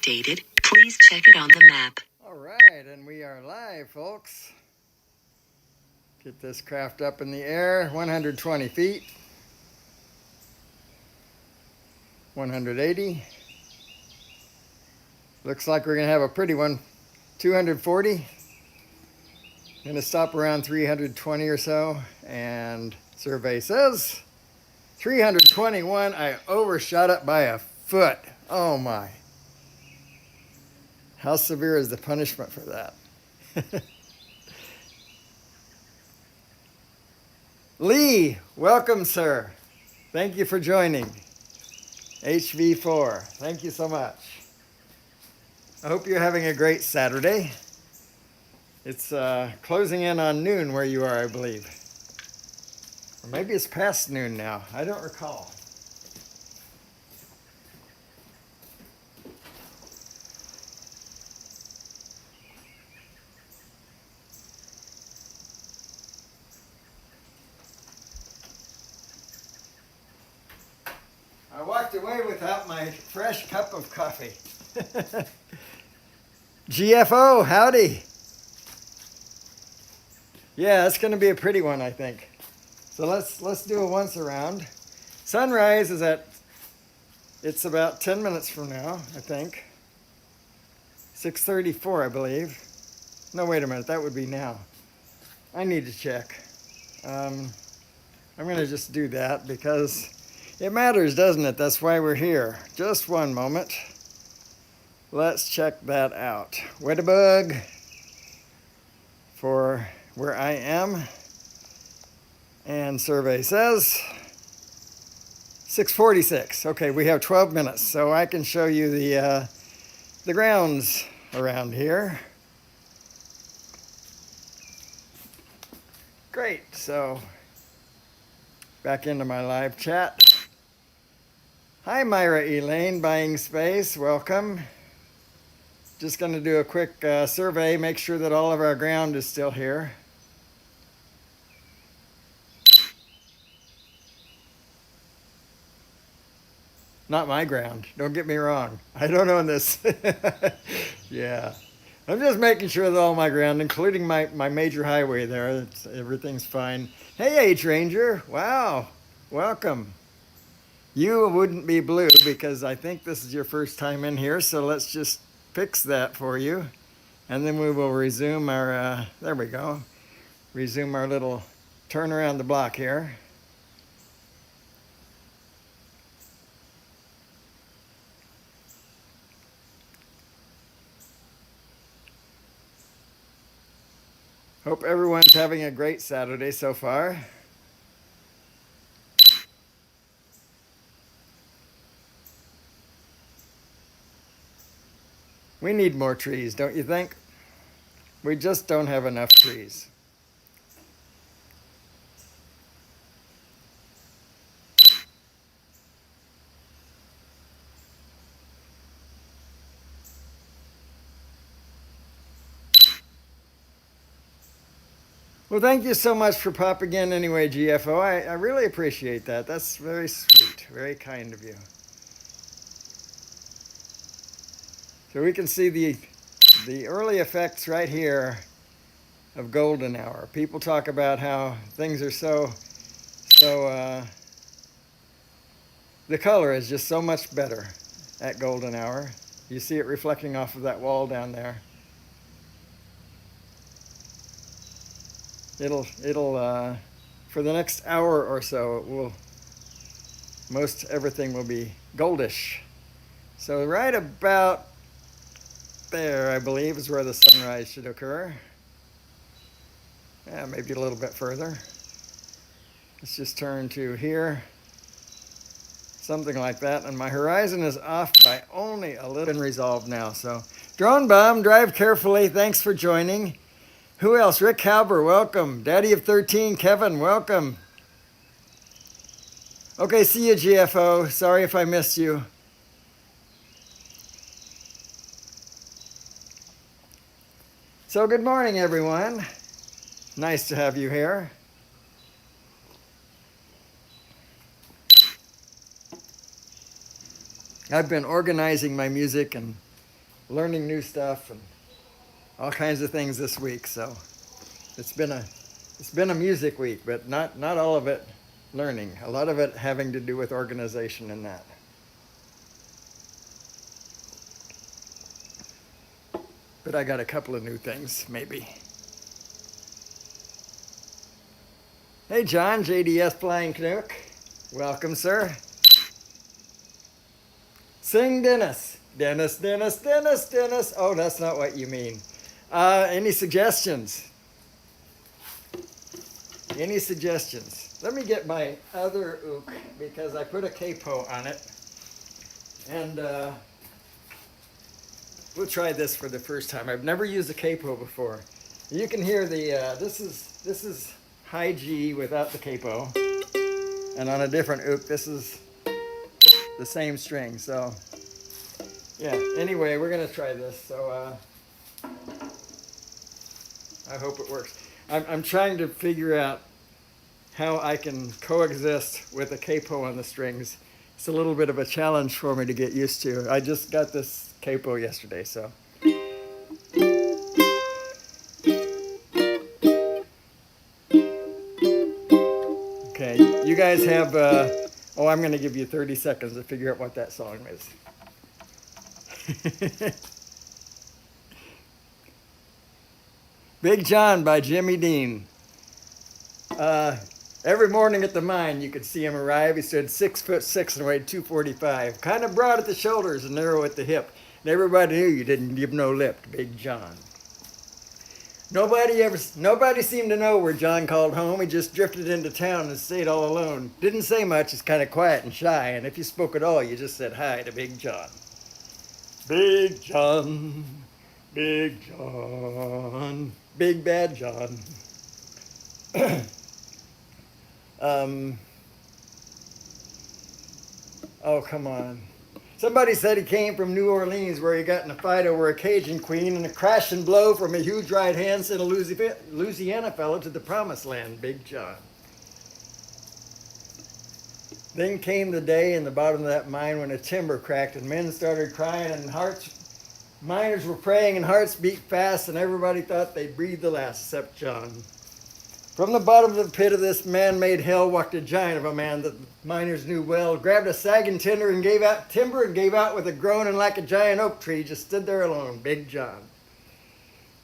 updated. Please check it on the map. All right, and we are live, folks. Get this craft up in the air, 120 feet, 180. Looks like we're gonna have a pretty one, 240. Gonna stop around 320 or so, and survey says 321. I overshot it by a foot. Oh my. How severe is the punishment for that? Lee, welcome, sir. Thank you for joining. HV4, thank you so much. I hope you're having a great Saturday. It's closing in on noon where you are, I believe. Or maybe it's past noon now. I don't recall. I walked away without my fresh cup of coffee. GFO, howdy. Yeah, it's going to be a pretty one, I think. So let's do a once around. Sunrise is it's about 10 minutes from now, I think. 6:34, I believe. No, wait a minute, that would be now. I need to check. I'm going to just do that because it matters, doesn't it? That's why we're here. Just one moment. Let's check that out. Wedabug for where I am. And survey says 6:46. Okay, we have 12 minutes, so I can show you the grounds around here. Great, so back into my live chat. Hi, Myra Elaine, buying space, welcome. Just going to do a quick survey, make sure that all of our ground is still here. Not my ground, don't get me wrong. I don't own this. Yeah, I'm just making sure that all my ground, including my major highway there, everything's fine. Hey, H Ranger, wow, welcome. You wouldn't be blue because I think this is your first time in here, so let's just fix that for you. And then we will resume our, there we go, resume our little turn around the block here. Hope everyone's having a great Saturday so far. We need more trees, don't you think? We just don't have enough trees. Well, thank you so much for popping in anyway, GFO. I really appreciate that. That's very sweet, very kind of you. So we can see the early effects right here of golden hour. People talk about how things are so the color is just so much better at golden hour. You see it reflecting off of that wall down there. It'll for the next hour or so, most everything will be goldish. So right about there, I believe, is where the sunrise should occur. Yeah, maybe a little bit further. Let's just turn to here. Something like that. And my horizon is off by only a little. Been resolved now. So, Drone Bomb, drive carefully. Thanks for joining. Who else? Rick Halber, welcome. Daddy of 13, Kevin, welcome. Okay, see you, GFO. Sorry if I missed you. So good morning, everyone. Nice to have you here. I've been organizing my music and learning new stuff and all kinds of things this week. So it's been a music week, but not all of it learning. A lot of it having to do with organization and that. But I got a couple of new things, maybe. Hey, John, JDS Flying Canuck. Welcome, sir. Sing Dennis. Dennis, Dennis, Dennis, Dennis. Oh, that's not what you mean. Any suggestions? Any suggestions? Let me get my other ook because I put a capo on it. And we'll try this for the first time. I've never used a capo before. You can hear the, this is high G without the capo. And on a different ook, this is the same string. So, yeah, anyway, we're going to try this. So, I hope it works. I'm trying to figure out how I can coexist with a capo on the strings. It's a little bit of a challenge for me to get used to. I just got this capo yesterday, so. Okay, you guys have, I'm going to give you 30 seconds to figure out what that song is. Big John by Jimmy Dean. Every morning at the mine, you could see him arrive. He stood 6'6" and weighed 245. Kind of broad at the shoulders and narrow at the hip. And everybody knew you didn't give no lip to Big John. Nobody seemed to know where John called home. He just drifted into town and stayed all alone. Didn't say much, just kind of quiet and shy. And if you spoke at all, you just said hi to Big John. Big John, Big John, Big Bad John. Oh, come on. Somebody said he came from New Orleans where he got in a fight over a Cajun queen and a crashing blow from a huge right hand sent a Louisiana fellow to the promised land, Big John. Then came the day in the bottom of that mine when a timber cracked and men started crying and miners were praying and hearts beat fast and everybody thought they'd breathe the last except John. From the bottom of the pit of this man-made hell walked a giant of a man that the miners knew well, grabbed a sagging timber and gave out with a groan, and like a giant oak tree just stood there alone, Big John.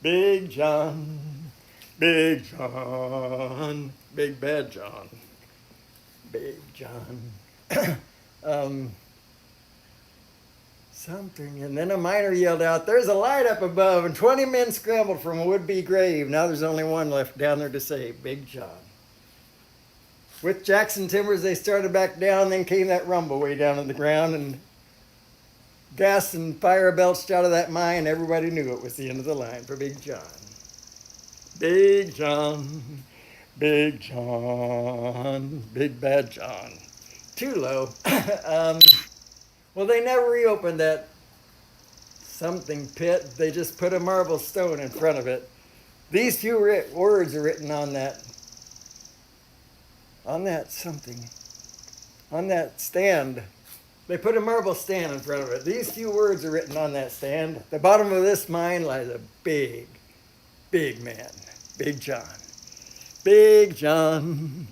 Big John, Big John, Big Bad John, Big John. Something, and then a miner yelled out, "There's a light up above," and 20 men scrambled from a would-be grave. Now there's only one left down there to save, Big John. With Jackson Timbers, they started back down, then came that rumble way down on the ground, and gas and fire belched out of that mine. Everybody knew it was the end of the line for Big John. Big John, Big John, Big Bad John. Too low. Well, they never reopened that something pit. They just put a marble stone in front of it. These few words are written on that stand. They put a marble stand in front of it. These few words are written on that stand. At the bottom of this mine lies a big, big man, Big John. Big John,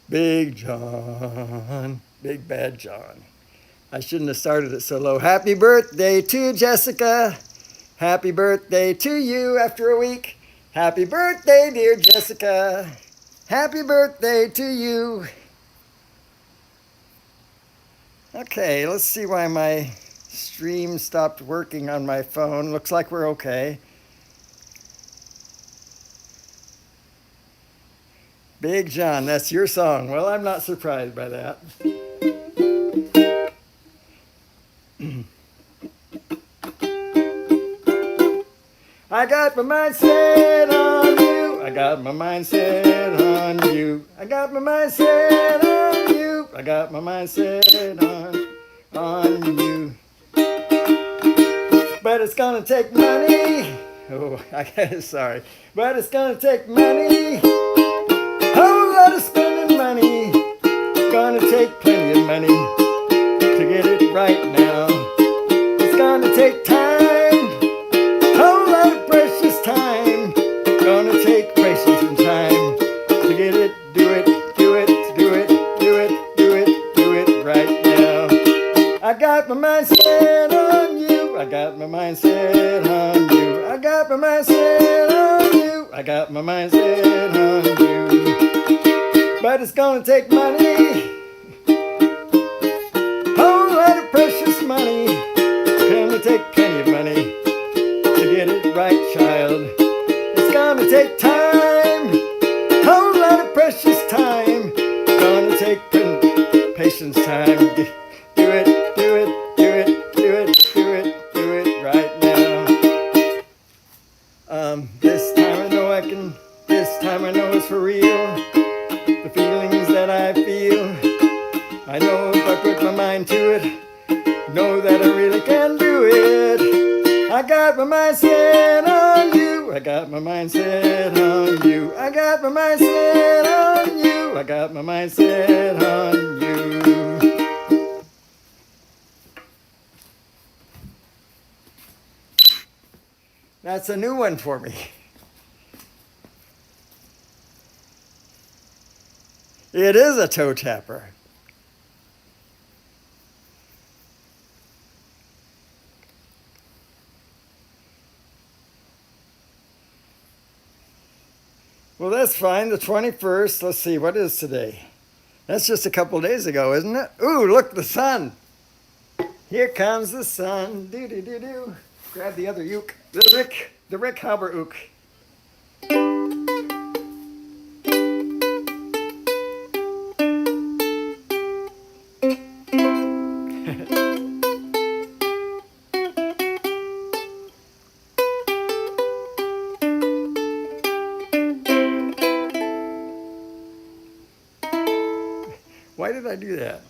Big John, Big Bad John. I shouldn't have started it so low. Happy birthday to Jessica. Happy birthday to you after a week. Happy birthday, dear Jessica. Happy birthday to you. Okay, let's see why my stream stopped working on my phone. Looks like we're okay. Big John, that's your song. Well, I'm not surprised by that. I got my mind set on you. I got my mind set on you. I got my mind set on you. I got my mind set on you. But it's gonna take money. Oh, sorry. But it's gonna take money. A whole lot of spending money. Gonna take plenty of money to get it right now. It's gonna take time. mind set on you. I got my mind set on you. I got my mind set on you. But it's gonna take money, whole lot of precious money. It's gonna take plenty of money to get it right, child. It's gonna take time, whole lot of precious time. Gonna take patience time. Do it, do it, do it, do it, do it, do it right now. This time I know I can, this time I know it's for real. The feelings that I feel, I know if I put my mind to it, know that I really can do it. I got my mind set on you. I got my mind set on you. I got my mind set on you. I got my mind set on you. That's a new one for me. It is a toe tapper. Well, that's fine. The 21st. Let's see. What is today? That's just a couple days ago, isn't it? Ooh, look, the sun. Here comes the sun. Do-do-do-do. Grab the other uke. The Rick Hauber uke. Why did I do that?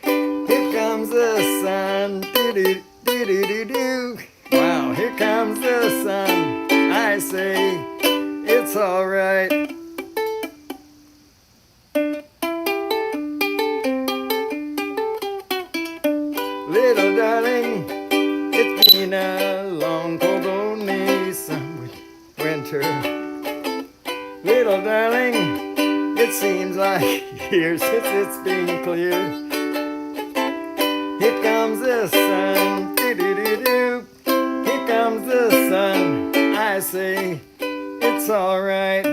Here comes the sun. Do-do-do-do-do. Wow, here comes the sun. I say, it's all right. Little darling, it's been a long, cold, lonely summer winter. Little darling, it seems like years since it's been clear. Here comes the sun, do-do-do-do. Here comes the sun, I say, it's all right.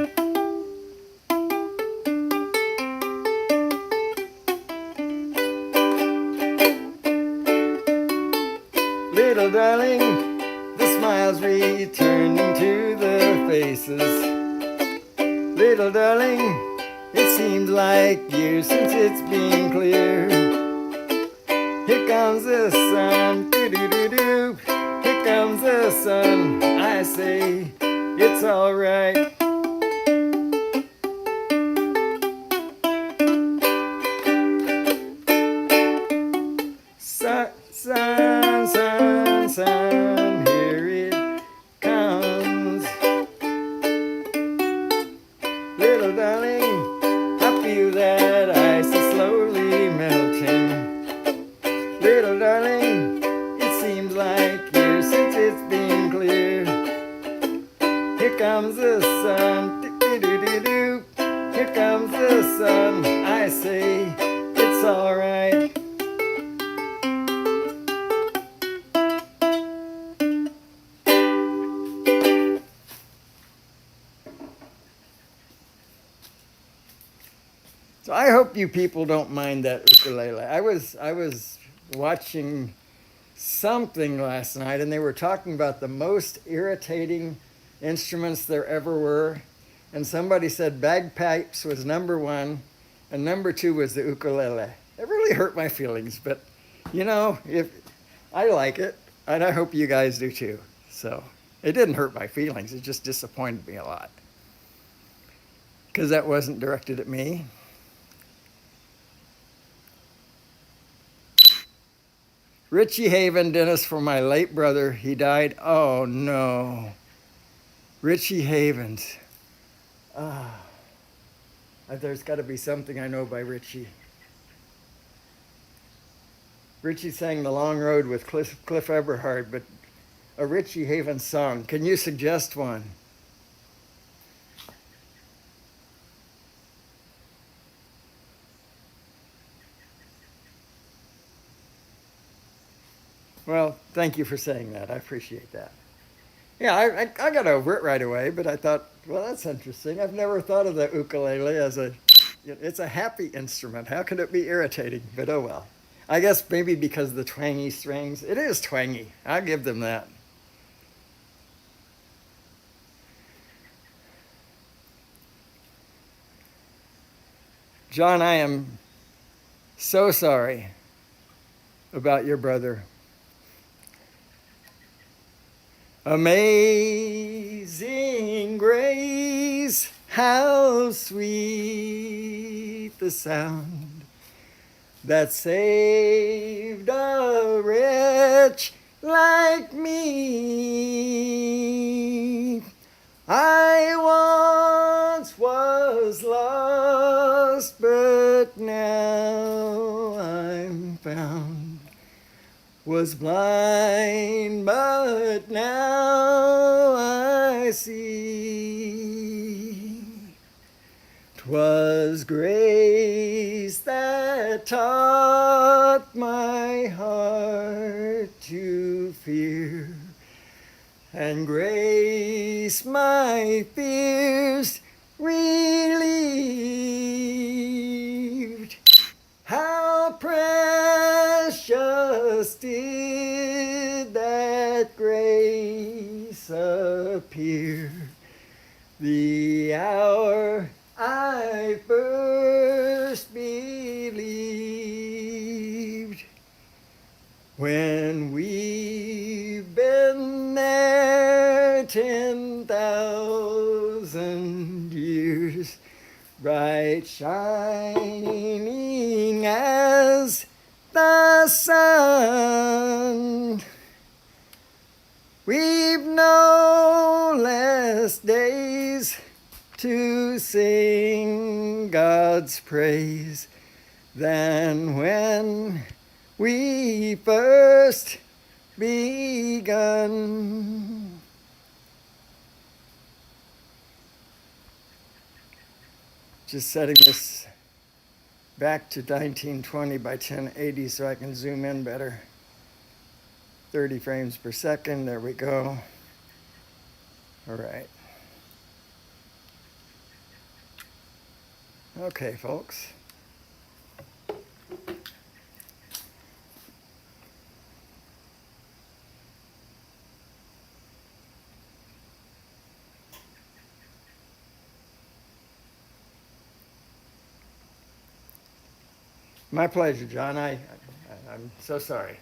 Little darling, the smiles returning to the faces. Little darling, it seems like years since it's been clear. Here comes the sun, do-do-do-do. Here comes the sun, I say, it's all right. Sun, sun, sun, sun, here it comes. Little darling, I feel that ice is slowly melting. Little darling, it seems like years since it's been clear. Here comes the sun, do-do-do-do. Here comes the sun, I say, it's all right. So I hope you people don't mind that ukulele. I was watching something last night and they were talking about the most irritating instruments there ever were. And somebody said bagpipes was number one and number two was the ukulele. It really hurt my feelings, but you know, if I like it and I hope you guys do too. So it didn't hurt my feelings, it just disappointed me a lot. Because that wasn't directed at me. Richie Haven, Dennis, for my late brother. He died. Oh, no. Richie Havens. There's got to be something I know by Richie. Richie sang The Long Road with Cliff Eberhard, but a Richie Havens song. Can you suggest one? Well, thank you for saying that. I appreciate that. Yeah, I got over it right away, but I thought, well, that's interesting. I've never thought of the ukulele as it's a happy instrument. How could it be irritating? But oh well. I guess maybe because of the twangy strings. It is twangy. I'll give them that. John, I am so sorry about your brother. Amazing grace, how sweet the sound that saved a wretch like me. I once was lost, but now I'm found. Was blind, but now I see. 'Twas grace that taught my heart to fear, and grace my fears relieved. How precious did that grace appear the hour I first believed. When we've been there 10,000 years, bright shining as the sun, we've no less days to sing God's praise than when we first begun. Just setting this back to 1920 by 1080 so I can zoom in better. 30 frames per second, there we go. All right. Okay, folks. My pleasure, John. I'm so sorry.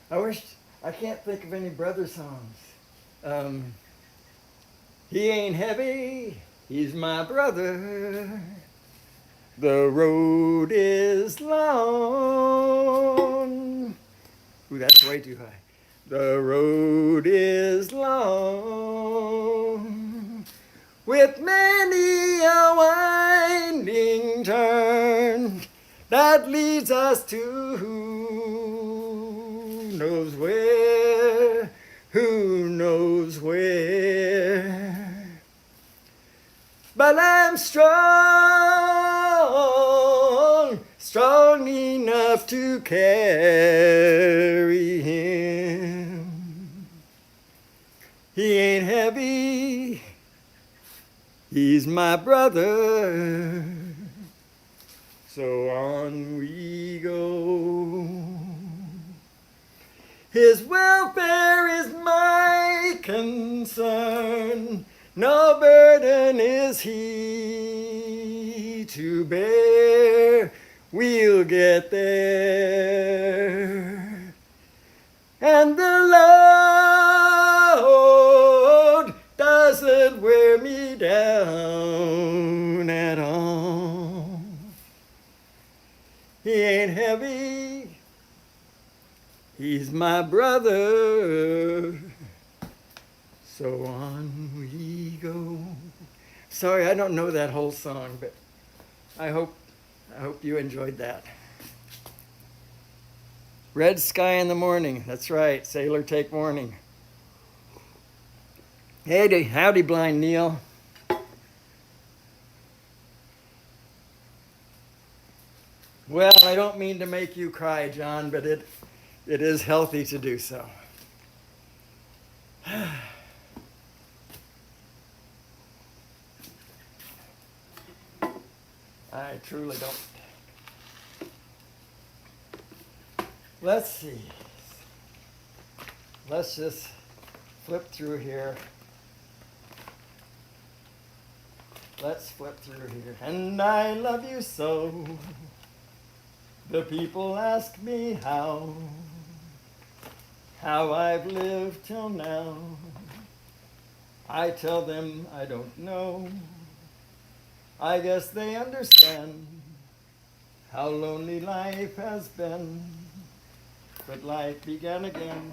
I can't think of any brother songs. He ain't heavy, he's my brother. The road is long. Ooh, that's way too high. The road is long, with many a winding turn that leads us to who knows where, who knows where. But I'm strong, strong enough to carry him. He ain't heavy, he's my brother. So on we go. His welfare is my concern. No burden is he to bear. We'll get there. And the load doesn't wear me down at all. He ain't heavy, he's my brother. So on we go. Sorry, I don't know that whole song, but I hope you enjoyed that. Red sky in the morning. That's right. Sailor take warning. Hey, howdy, blind Neil. Well, I don't mean to make you cry, John, but it is healthy to do so. I truly don't. Let's see. Let's just flip through here. Let's flip through here. And I love you so. The people ask me how I've lived till now. I tell them I don't know. I guess they understand how lonely life has been. But life began again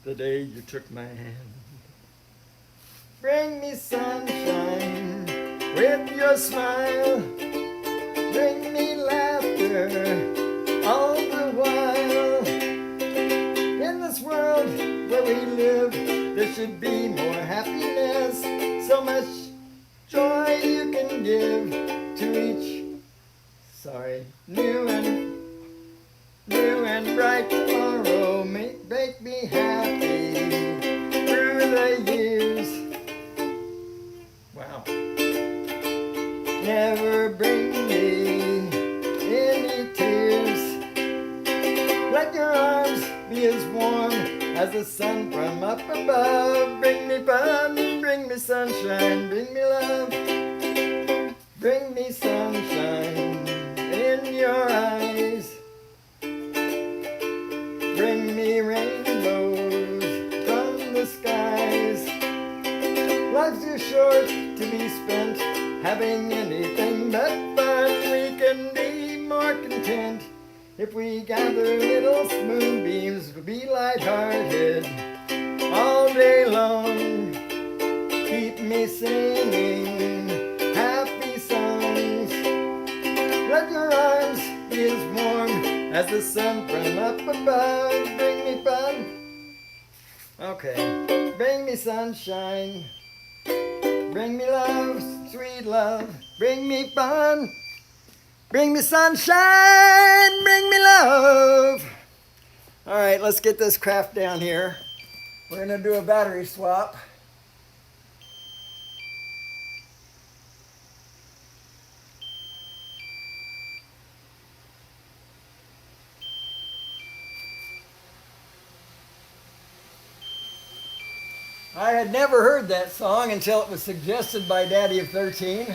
the day you took my hand. Bring me sunshine with your smile. Bring me laughter all the while. In this world where we live, there should be more happiness. So much joy you can give to each, new and bright tomorrow. Make me happy through the years. Wow. Never bring me any tears. Let your arms be as warm as the sun from up above. Bring me fun, bring me sunshine, bring me love. Bring me sunshine in your eyes. Bring me rainbows from the skies. Life's too short to be spent having anything but fun. We can be more content if we gather little moonbeams to be lighthearted all day long. Keep me singing happy songs. Let your arms be as warm as the sun from up above. Bring me fun. Okay. Bring me sunshine. Bring me love, sweet love. Bring me fun. Bring me sunshine. Bring me love. All right, let's get this craft down here. We're going to do a battery swap. I had never heard that song until it was suggested by Daddy of 13.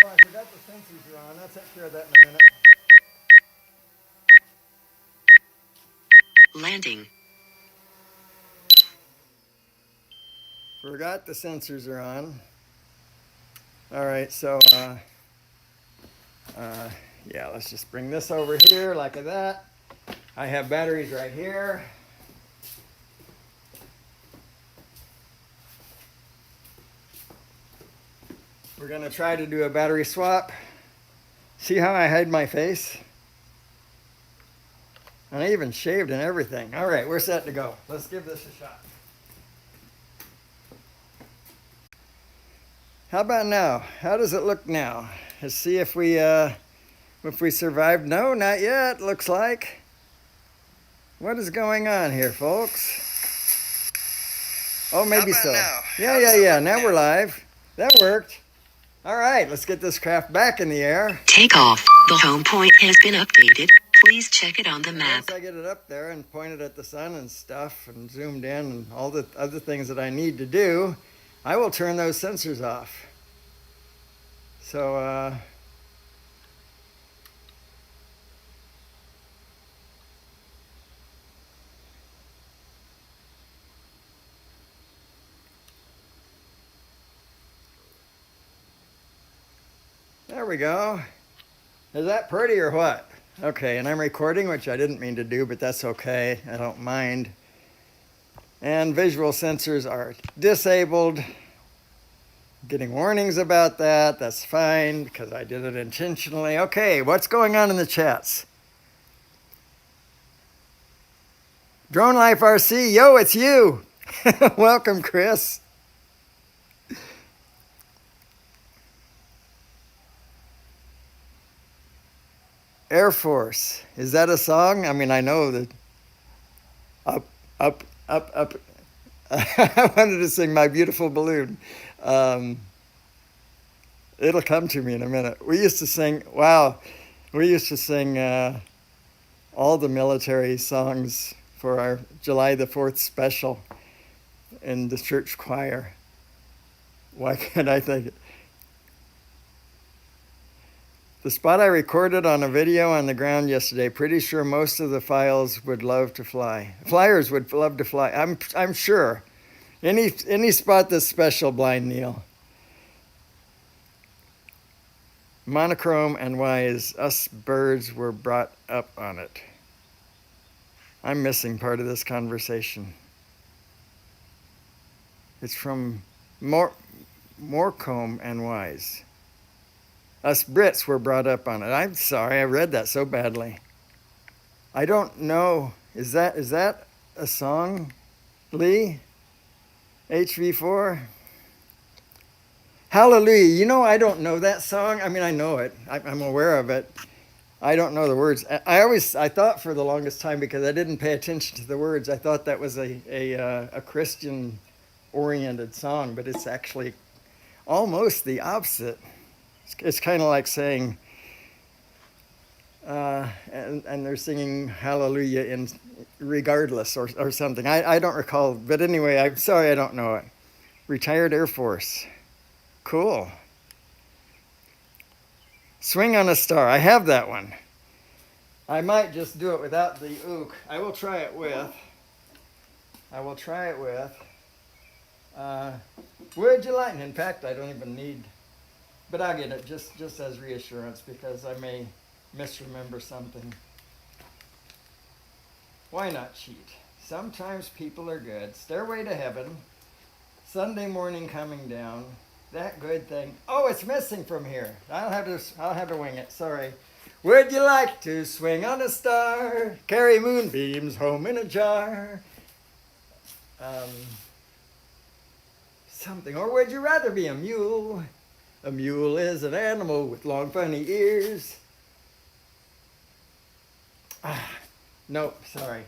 Oh, I forgot the sensors are on. I'll take care of that in a minute. Landing. Forgot the sensors are on. All right, so yeah, let's just bring this over here like that. I have batteries right here. We're gonna try to do a battery swap. See how I hide my face? And I even shaved and everything. All right, we're set to go. Let's give this a shot. How about now? How does it look now? Let's see if we survived. No, not yet, looks like. What is going on here, folks? Oh, maybe so. Now? Yeah. Now we're live. That worked. All right, let's get this craft back in the air. Takeoff. The home point has been updated. Please check it on the map. Once I get it up there and pointed at the sun and stuff and zoomed in and all the other things that I need to do, I will turn those sensors off. So, there we go. Is that pretty or what? Okay, and I'm recording, which I didn't mean to do, but that's okay. I don't mind. And visual sensors are disabled. Getting warnings about that. That's fine because I did it intentionally. Okay, what's going on in the chats? Drone Life RC, yo, it's you. Welcome, Chris. Air Force. Is that a song? I mean, I know that up, up, up, up. I wanted to sing My Beautiful Balloon. Um, it'll come to me in a minute. We used to sing, all the military songs for our July the 4th special in the church choir. Why can't I think it? The spot I recorded on a video on the ground yesterday, pretty sure most of the files would love to fly. Flyers would love to fly. I'm sure. Any spot that's special, Blind Neil. Monochrome and wise, us birds were brought up on it. I'm missing part of this conversation. It's from Morecombe and Wise. Us Brits were brought up on it. I'm sorry, I read that so badly. I don't know. Is that a song, Lee? HV4? Hallelujah. You know, I don't know that song. I mean, I know it. I'm aware of it. I don't know the words. I thought for the longest time, because I didn't pay attention to the words, I thought that was a Christian-oriented song, but it's actually almost the opposite. It's kind of like saying, and they're singing Hallelujah in regardless or something. I don't recall, but anyway, I'm sorry I don't know it. Retired Air Force. Cool. Swing on a Star. I have that one. I might just do it without the ook. I will try it with. Would you like? And in fact, I don't even need. But I'll get it just as reassurance, because I may misremember something. Why not cheat? Sometimes people are good. Stairway to Heaven. Sunday morning coming down. That good thing. Oh, it's missing from here. I'll have to wing it. Sorry. Would you like to swing on a star? Carry moonbeams home in a jar. Something. Or would you rather be a mule? A mule is an animal with long funny ears. Nope, sorry.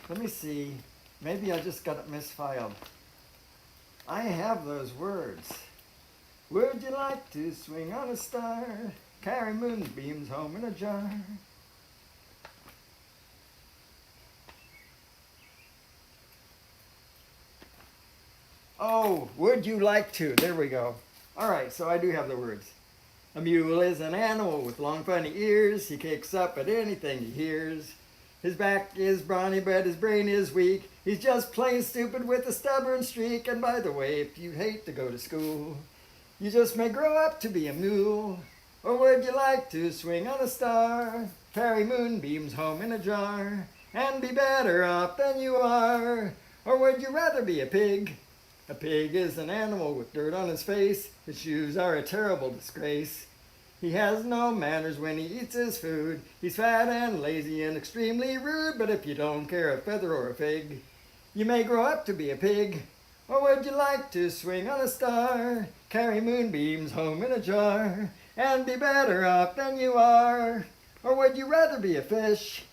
Let me see. Maybe I just got it misfiled. I have those words. Would you like to swing on a star? Carry moonbeams home in a jar. Oh, would you like to? There we go. All right, so I do have the words. A mule is an animal with long funny ears. He kicks up at anything he hears. His back is brawny, but his brain is weak. He's just plain stupid with a stubborn streak. And by the way, if you hate to go to school, you just may grow up to be a mule. Or would you like to swing on a star? Carry moonbeams home in a jar. And be better off than you are? Or would you rather be a pig? A pig is an animal with dirt on his face. His shoes are a terrible disgrace. He has no manners when he eats his food. He's fat and lazy and extremely rude. But if you don't care a feather or a fig, you may grow up to be a pig. Or would you like to swing on a star? Carry moonbeams home in a jar. And be better off than you are? Or would you rather be a fish?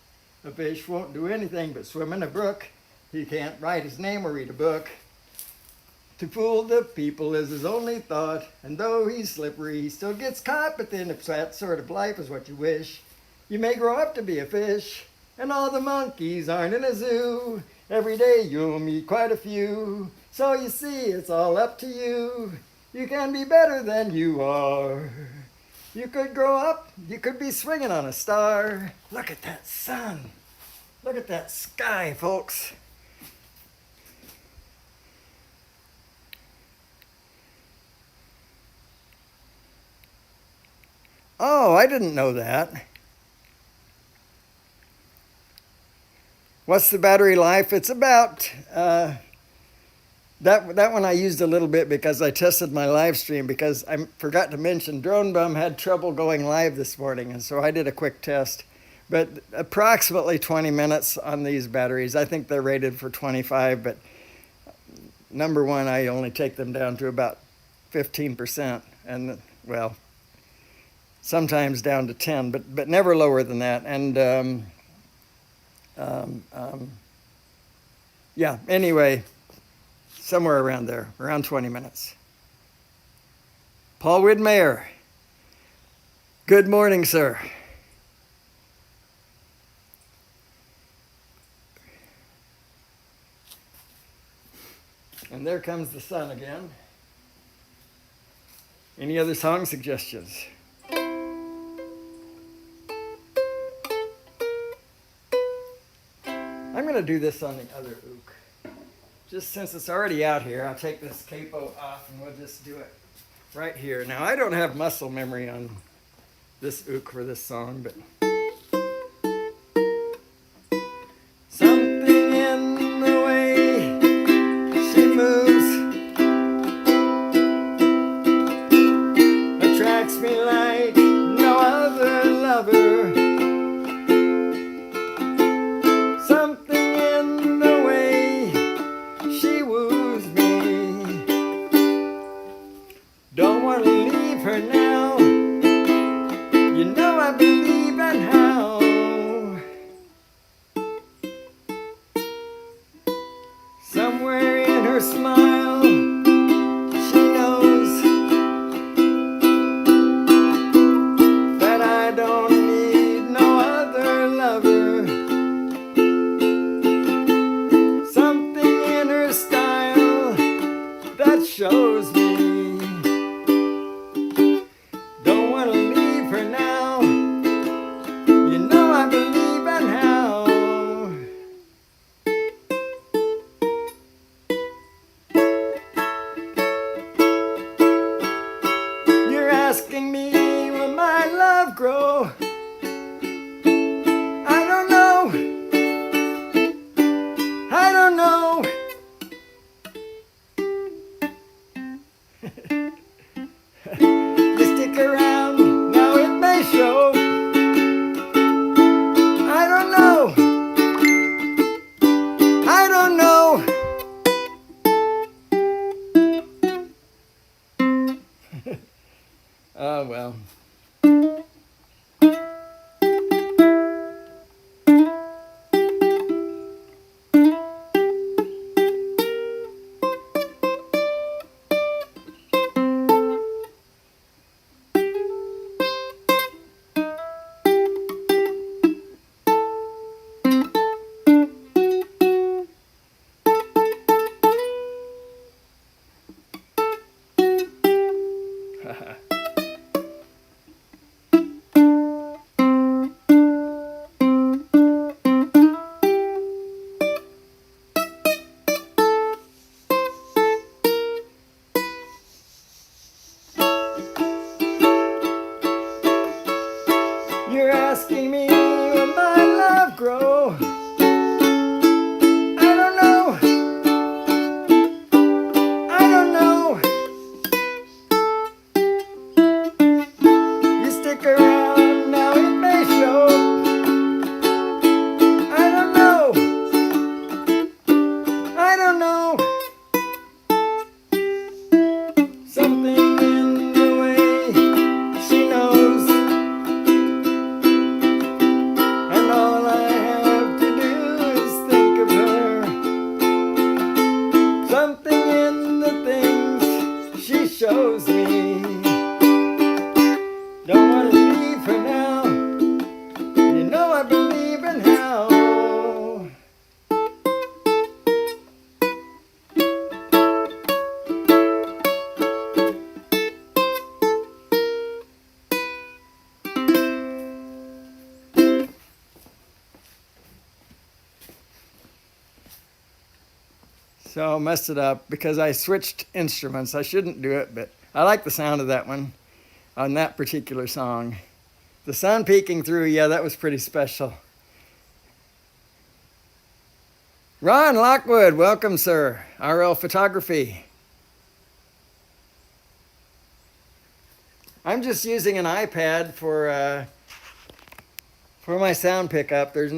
A fish won't do anything but swim in a brook. He can't write his name or read a book. To fool the people is his only thought, and though he's slippery, he still gets caught. But then if that sort of life is what you wish, you may grow up to be a fish. And all the monkeys aren't in a zoo. Every day you'll meet quite a few. So you see, it's all up to you. You can be better than you are. You could grow up, you could be swinging on a star. Look at that sun. Look at that sky, folks. Oh, I didn't know that. What's the battery life? It's about, that one I used a little bit because I tested my live stream, because I forgot to mention Drone Bum had trouble going live this morning, and so I did a quick test. But approximately 20 minutes on these batteries. I think they're rated for 25, but number one, I only take them down to about 15%. And, well, sometimes down to 10, but never lower than that. And yeah, anyway, somewhere around there, around 20 minutes. Paul Widmeyer, good morning, sir. And there comes the sun again. Any other song suggestions? I'm going to do this on the other ook. Just since it's already out here, I'll take this capo off and we'll just do it right here. Now, I don't have muscle memory on this ook for this song, but something in the way she moves attracts me like no other lover. Something in the way she woos me. Don't want to leave her now. You know I believe in how. Somewhere in her smile, she knows that I don't need no other lover. Something in her style that shows me. Don't want to leave her now. You know I believe in how. You're asking me, will my love grow? I don't know. I don't know. You stick around, now it may show. I don't know. I don't know. Oh well. You're asking me, will my love grow? I don't know. I don't know. You stick around, now it may show. I don't know. I don't know. Something in the way she knows. And all I have to do is think of her. Something in the things she shows me. Don't want to leave her now. You know I believe in how. So I messed it up because I switched instruments. I shouldn't do it, but I like the sound of that one on that particular song. The sun peeking through, yeah, that was pretty special. Ron Lockwood, welcome, sir. RL Photography. I'm just using an iPad for my sound pickup. There's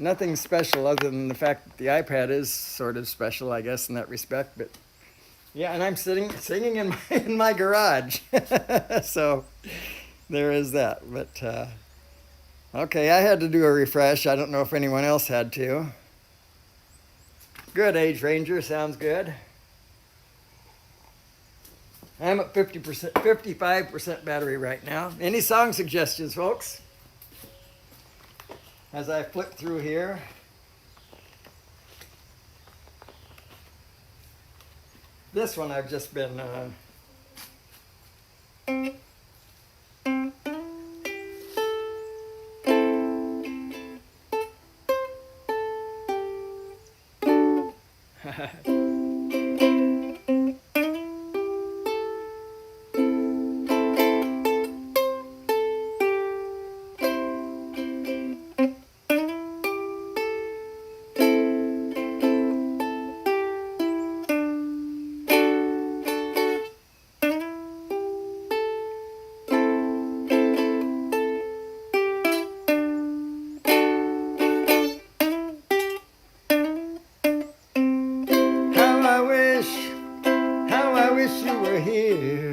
nothing special other than the fact that the iPad is sort of special, I guess, in that respect. But Yeah, and I'm singing in my garage. So there is that. But okay, I had to do a refresh. I don't know if anyone else had to. Good, Age Ranger, sounds good. I'm at 50%, 55% battery right now. Any song suggestions, folks? As I flip through here. This one I've just been how I wish you were here.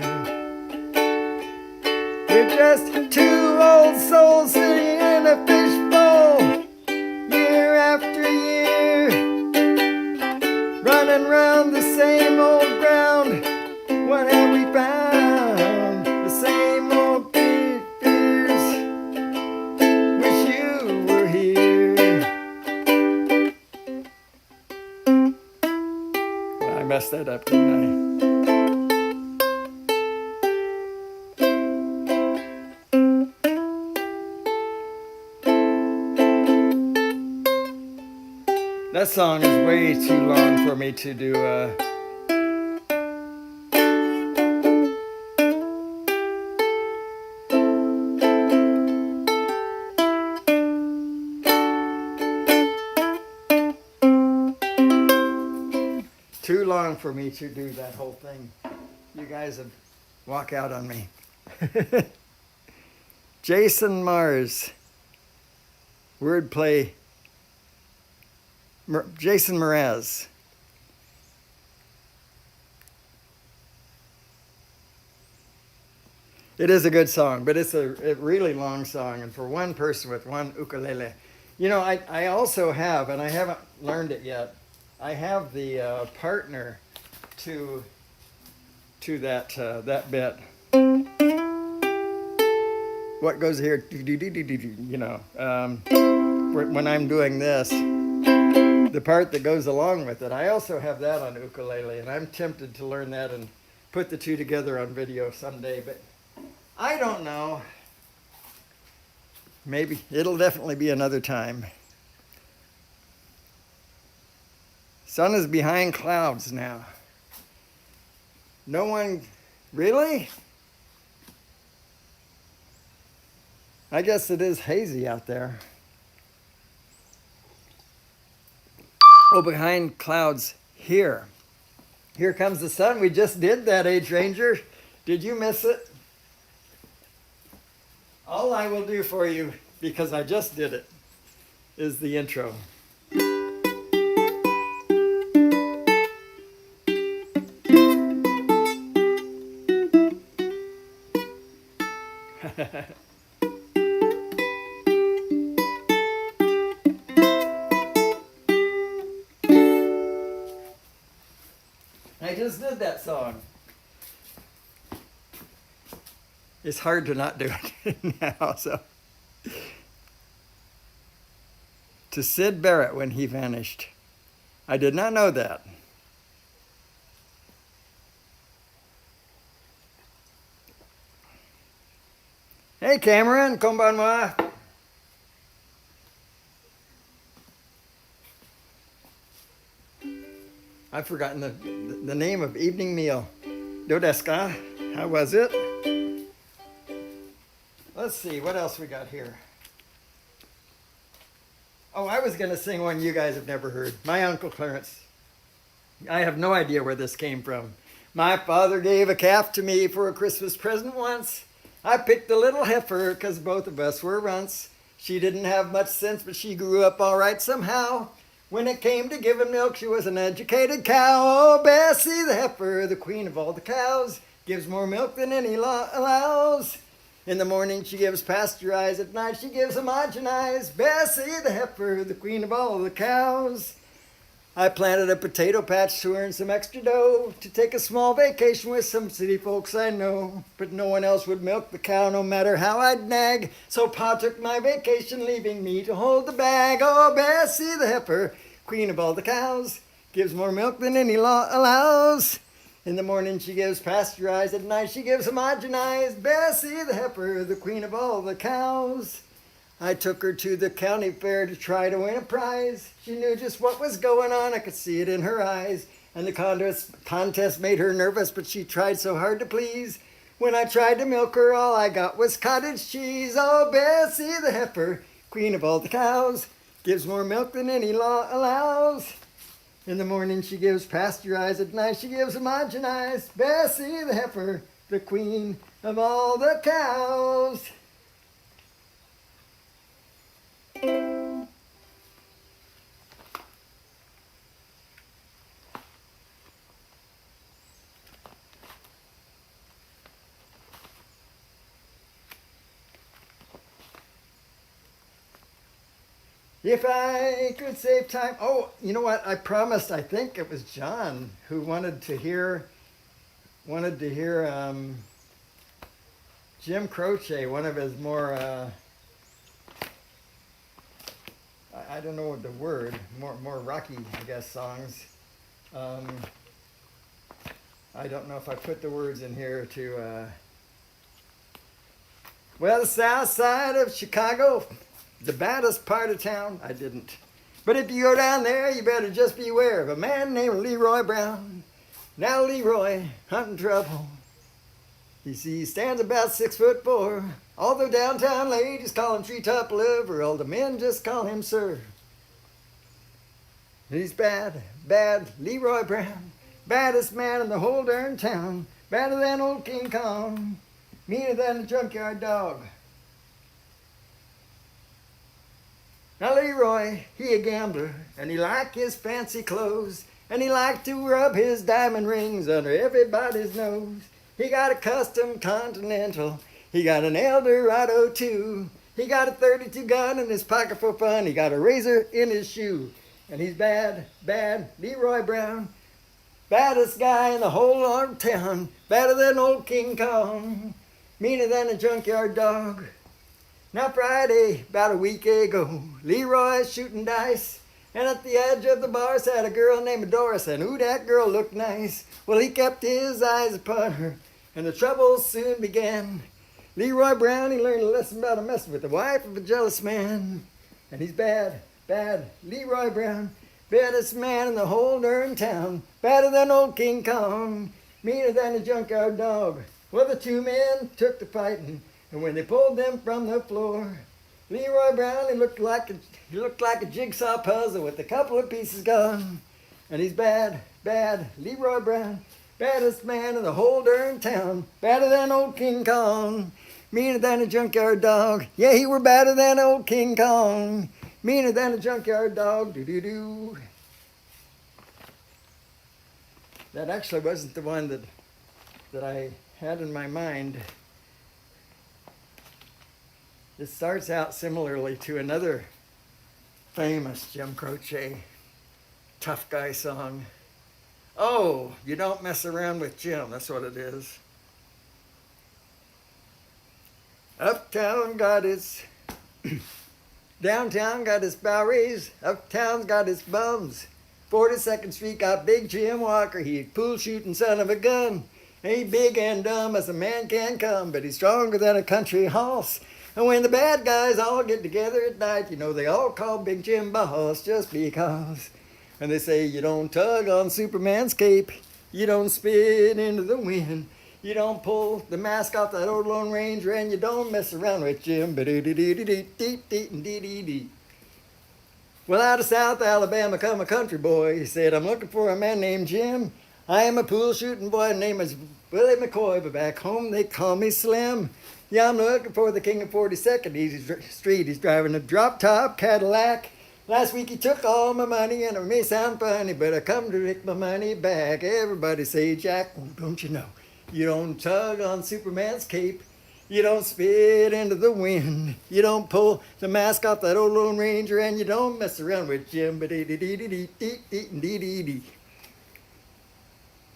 We're just two old souls sitting in a fishbowl, year after year, running round the same old ground. What have we found? The same old fears. Wish you were here. I messed that up, didn't I? That song is way too long for me to do. Too long for me to do that whole thing. You guys would walk out on me. Jason Mars. Wordplay. Jason Mraz. It is a good song, but it's a really long song, and for one person with one ukulele. You know, I also have, and I haven't learned it yet, I have the partner to that bit. What goes here, you know, when I'm doing this, the part that goes along with it. I also have that on ukulele, and I'm tempted to learn that and put the two together on video someday, but I don't know. Maybe it'll definitely be another time. Sun is behind clouds now. No one, really? I guess it is hazy out there. Oh, behind clouds here. Here comes the sun. We just did that, Age Ranger. Did you miss it? All I will do for you, because I just did it, is the intro. I just did that song. It's hard to not do it now, so. To Sid Barrett when he vanished. I did not know that. Hey Cameron, konbanwa. I've forgotten the name of evening meal. Do desu ka? How was it? Let's see, what else we got here? Oh, I was going to sing one you guys have never heard. My Uncle Clarence. I have no idea where this came from. My father gave a calf to me for a Christmas present once. I picked a little heifer because both of us were runts. She didn't have much sense, but she grew up all right somehow. When it came to giving milk, she was an educated cow. Oh, Bessie the heifer, the queen of all the cows, gives more milk than any law allows. In the morning she gives pasteurized, at night she gives homogenized. Bessie the heifer, the queen of all the cows. I planted a potato patch to earn some extra dough, to take a small vacation with some city folks I know. But no one else would milk the cow, no matter how I'd nag. So Pa took my vacation, leaving me to hold the bag. Oh, Bessie the heifer, queen of all the cows, gives more milk than any law allows. In the morning she gives pasteurized, at night she gives homogenized. Bessie the heifer, the queen of all the cows. I took her to the county fair to try to win a prize. She knew just what was going on, I could see it in her eyes. And the contest made her nervous, but she tried so hard to please. When I tried to milk her, all I got was cottage cheese. Oh, Bessie the heifer, queen of all the cows, gives more milk than any law allows. In the morning she gives pasteurized, at night she gives homogenized. Bessie the heifer, the queen of all the cows. If I could save time. Oh, you know what? I promised, I think it was John who wanted to hear Jim Croce, one of his more, I don't know the word, more rocky, I guess, songs. I don't know if I put the words in here to, well, the south side of Chicago, the baddest part of town, I didn't. But if you go down there, you better just beware of a man named Leroy Brown. Now Leroy, hunting trouble. You see, he stands about 6'4". All the downtown ladies call him treetop liver. All the men just call him sir. He's bad, Leroy Brown. Baddest man in the whole darn town. Badder than old King Kong. Meaner than a junkyard dog. Now Leroy, he a gambler, and he liked his fancy clothes, and he liked to rub his diamond rings under everybody's nose. He got a custom Continental, he got an Eldorado too. He got a 32 gun in his pocket for fun, he got a razor in his shoe. And he's bad, Leroy Brown. Baddest guy in the whole darn town, badder than old King Kong, meaner than a junkyard dog. Now Friday, about a week ago, Leroy's shooting dice, and at the edge of the bar sat a girl named Doris, and ooh, that girl looked nice. Well, he kept his eyes upon her, and the troubles soon began. Leroy Brown, he learned a lesson about a messing with the wife of a jealous man. And he's bad, Leroy Brown, baddest man in the whole darn town, badder than old King Kong, meaner than a junkyard dog. Well, the two men took to fighting, and when they pulled them from the floor, Leroy Brown, he looked like a jigsaw puzzle with a couple of pieces gone. And he's bad, Leroy Brown, baddest man in the whole darn town, badder than old King Kong, meaner than a junkyard dog. Yeah, he were badder than old King Kong, meaner than a junkyard dog. Do. That actually wasn't the one that I had in my mind. It starts out similarly to another famous Jim Croce tough guy song. Oh, you don't mess around with Jim, that's what it is. Uptown got its, downtown got its Boweries, uptown's got its bums. 42nd Street got Big Jim Walker, he a pool shooting son of a gun. Ain't big and dumb as a man can come, but he's stronger than a country horse. And when the bad guys all get together at night, you know they all call Big Jim boss just because. And they say you don't tug on Superman's cape, you don't spit into the wind, you don't pull the mask off that old Lone Ranger, and you don't mess around with Jim. Well, out of South Alabama come a country boy. He said, I'm looking for a man named Jim. I am a pool shooting boy, name is Willie McCoy, but back home they call me Slim. Yeah, I'm looking for the king of 42nd Street. He's driving a drop-top Cadillac. Last week he took all my money, and it may sound funny, but I come to take my money back. Everybody say, Jack, oh, don't you know? You don't tug on Superman's cape. You don't spit into the wind. You don't pull the mask off that old Lone Ranger, and you don't mess around with Jim.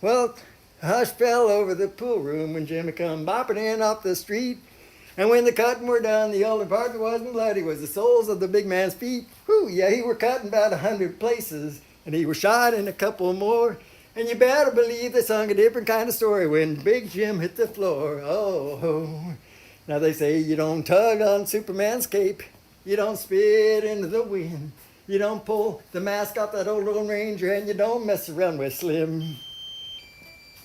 Well, a hush fell over the pool room when Jimmy come bopping in off the street. And when the cutting were done, the only part that wasn't bloody was the soles of the big man's feet. Whew, yeah, he were cut in about 100 places, and he was shot in a couple more. And you better believe they sung a different kind of story when Big Jim hit the floor. Oh, now they say you don't tug on Superman's cape. You don't spit into the wind. You don't pull the mask off that old Lone Ranger, and you don't mess around with Slim.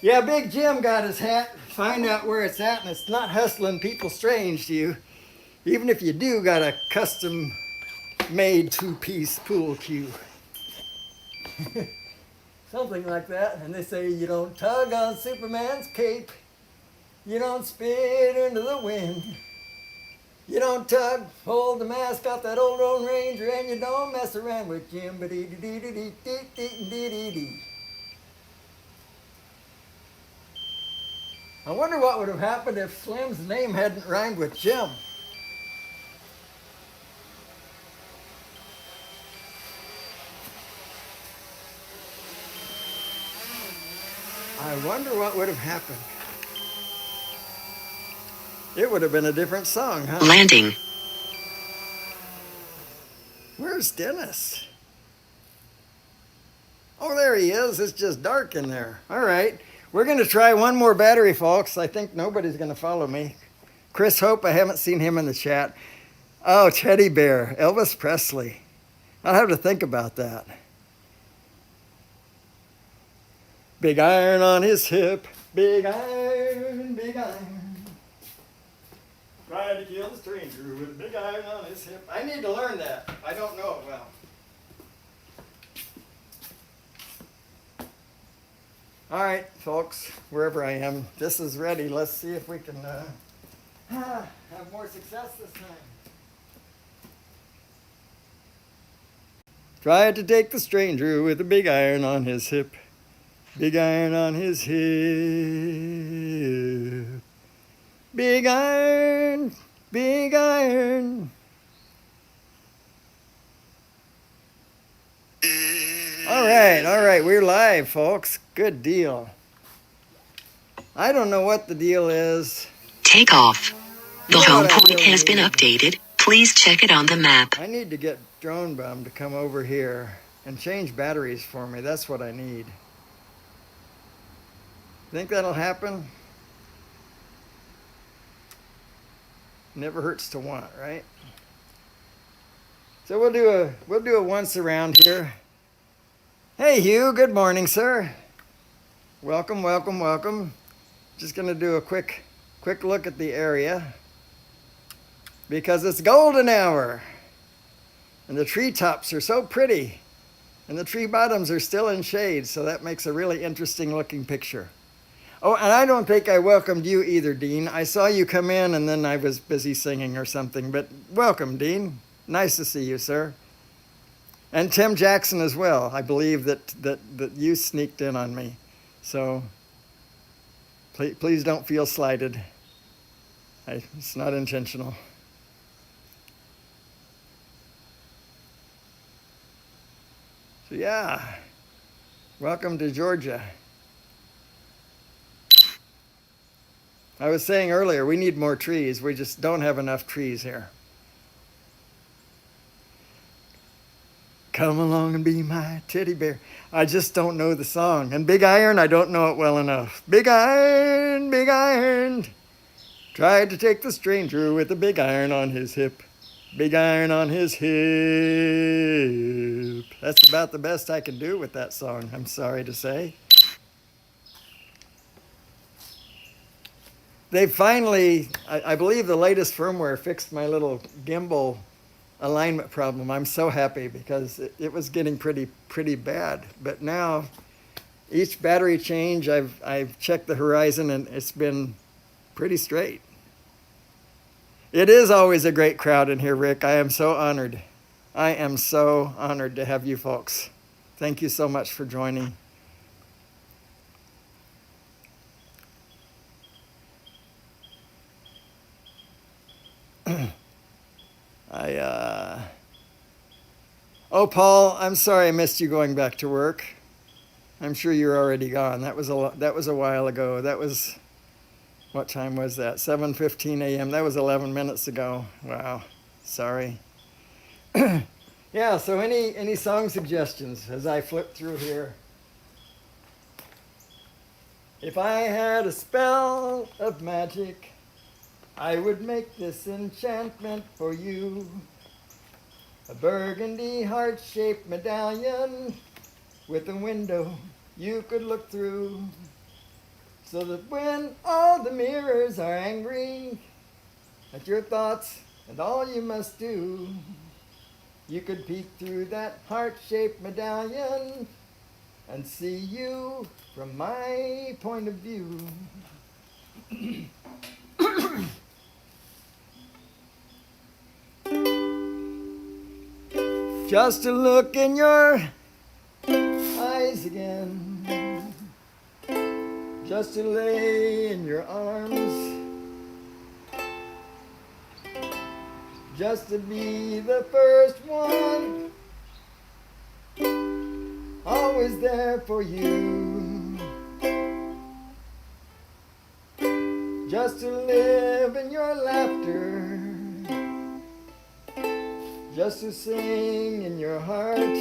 Yeah, Big Jim got his hat. Find out where it's at, and it's not hustling people strange to you. Even if you do got a custom-made two-piece pool cue. Something like that. And they say you don't tug on Superman's cape. You don't spit into the wind. You don't pull the mask off that old Lone Ranger, and you don't mess around with Jim. I wonder what would have happened if Slim's name hadn't rhymed with Jim. I wonder what would have happened. It would have been a different song, huh? Landing. Where's Dennis? Oh, there he is. It's just dark in there. All right. We're going to try one more battery, folks. I think nobody's going to follow me. Chris Hope, I haven't seen him in the chat. Oh, Teddy Bear, Elvis Presley. I'll have to think about that. Big iron on his hip. Big iron, big iron. Trying to kill the stranger with a big iron on his hip. I need to learn that. I don't know it well. All right, folks, wherever I am, this is ready. Let's see if we can have more success this time. Tried to take the stranger with a big iron on his hip. Big iron on his hip. Big iron, big iron. All right, we're live, folks. Good deal. I don't know what the deal is. Take off. The home point has been updated. Please check it on the map. I need to get Drone Bum to come over here and change batteries for me. That's what I need. Think that'll happen? Never hurts to want, right? So we'll do a once around here. Hey Hugh, good morning, sir. Welcome, welcome, welcome. Just gonna do a quick look at the area because it's golden hour and the treetops are so pretty and the tree bottoms are still in shade, so that makes a really interesting looking picture. Oh, and I don't think I welcomed you either, Dean. I saw you come in and then I was busy singing or something, but welcome, Dean. Nice to see you, sir. And Tim Jackson as well. I believe that you sneaked in on me. So please don't feel slighted. It's not intentional. So yeah, welcome to Georgia. I was saying earlier, we need more trees. We just don't have enough trees here. Come along and be my teddy bear. I just don't know the song. And Big Iron, I don't know it well enough. Big iron, big iron. Tried to take the stranger with a big iron on his hip. Big iron on his hip. That's about the best I can do with that song, I'm sorry to say. They finally, I believe the latest firmware fixed my little gimbal alignment problem. I'm so happy because it was getting pretty bad. But now, each battery change, I've checked the horizon and it's been pretty straight. It is always a great crowd in here, Rick. I am so honored. I am so honored to have you folks. Thank you so much for joining. Oh, Paul, I'm sorry I missed you going back to work. I'm sure you're already gone. That was a while ago. That was, what time was that? 7:15 a.m. That was 11 minutes ago. Wow. Sorry. Yeah, so any song suggestions as I flip through here? If I had a spell of magic, I would make this enchantment for you. A burgundy heart-shaped medallion with a window you could look through. So that when all the mirrors are angry at your thoughts and all you must do, you could peek through that heart-shaped medallion and see you from my point of view. Just to look in your eyes again, just to lay in your arms, just to be the first one, always there for you, just to live in your laughter, just to sing in your heart,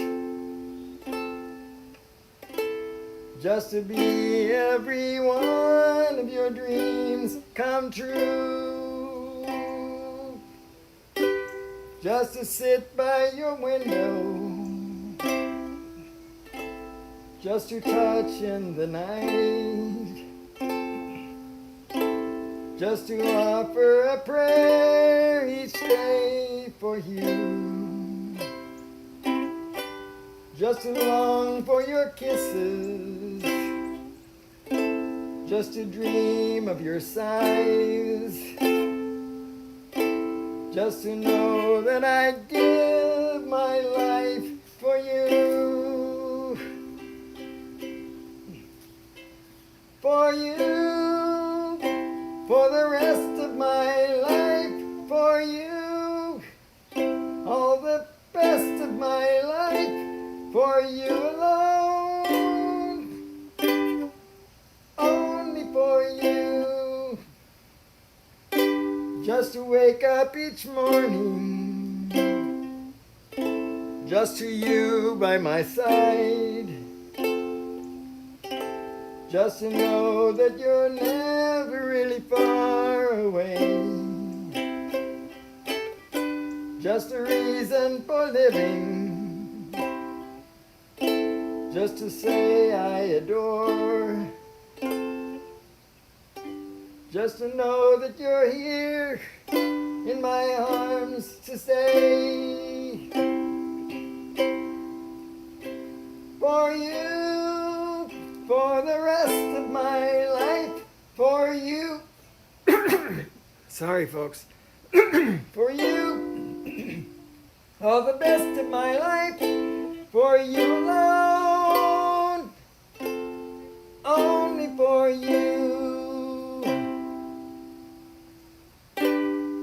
just to be every one of your dreams come true, just to sit by your window, just to touch in the night, just to offer a prayer each day for you, just to long for your kisses, just to dream of your sighs, just to know that I'd give my life for you, for you, for the rest of my life, for you, all the best of my life, for you alone, only for you, just to wake up each morning, just to you by my side, just to know that you're never really far away, just a reason for living, just to say I adore, just to know that you're here in my arms to stay, for you, for the rest of my life, for you, sorry folks, for you, all the best of my life, for you alone, only for you,